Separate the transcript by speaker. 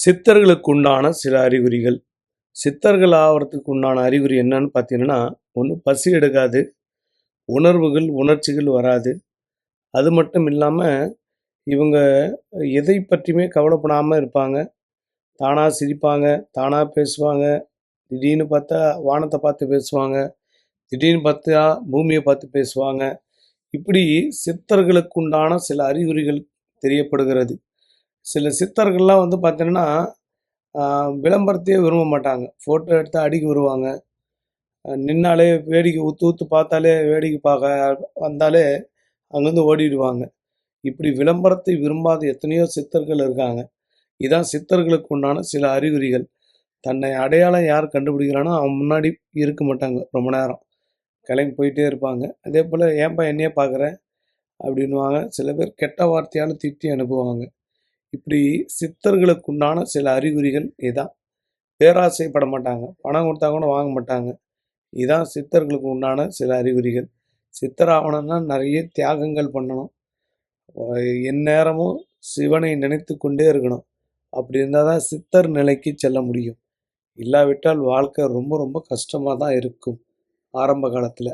Speaker 1: சித்தர்களுக்கு உண்டான சில அறிகுறிகள். சித்தர்கள் ஆவறதுக்கு உண்டான அறிகுறி என்னன்னு பார்த்தீங்கன்னா, ஒண்ணு பசி எடுக்காது, உணர்வுகள், உணர்ச்சிகள் வராது. அது மட்டும் இல்லாம, இவங்க எதை பற்றியுமே கவலைப்படாம இருப்பாங்க. தானா சிரிப்பாங்க, தானா பேசுவாங்க. திடீர்னு பார்த்தா வானத்த பார்த்து பேசுவாங்க. திடீர்னு பார்த்தா பூமிய பார்த்து பேசுவாங்க. இப்படி சித்தர்களுக்கு உண்டான சில அறிகுறிகள் தெரியப்படுகிறது. சில சித்தர்கள்லாம் வந்து பார்த்தீங்கன்னா, ஆ விளம்பரத்தையே விரும்ப மாட்டாங்க. ஃபோட்டோ எடுத்தா அடிக்க வருவாங்க. நின்னாலே வேடிக்கை உத்து உத்து பார்த்தாலே வேடிக்கை பார்க்க வந்தாலே அங்கேருந்து ஓடிடுவாங்க. இப்படி விளம்பரத்தை விரும்பாத எத்தனையோ சித்தர்கள் இருக்காங்க. இதான் சித்தர்களுக்கு உண்டான சில அறிகுறிகள். தன்னை அடையாளம் யார் கண்டுபிடிக்கிறானோ, அவன் முன்னாடி இருக்க மாட்டாங்க ரொம்ப நேரம். கிளம்பி போயிட்டே இருப்பாங்க. அதேபோல "ஏன்பா என்னையே பார்க்குற?" அப்படின்னுவாங்க. சில பேர் கெட்ட வார்த்தையால திட்டி அனுப்புவாங்க. இப்படி சித்தர்களுக்கு உண்டான சில அறிகுறிகள் இதான். பேராசைப்பட மாட்டாங்க. பணம் கொடுத்தா கூட வாங்க மாட்டாங்க. இதான் சித்தர்களுக்கு உண்டான சில அறிகுறிகள். சித்தர் ஆவணும்னா நிறைய தியாகங்கள் பண்ணணும். எந்நேரமும் சிவனை நினைத்து கொண்டே இருக்கணும். அப்படி இருந்தா தான் சித்தர் நிலைக்கு செல்ல முடியும். இல்லாவிட்டால் வாழ்க்கை ரொம்ப ரொம்ப கஷ்டமா தான் இருக்கும் ஆரம்ப காலத்துல.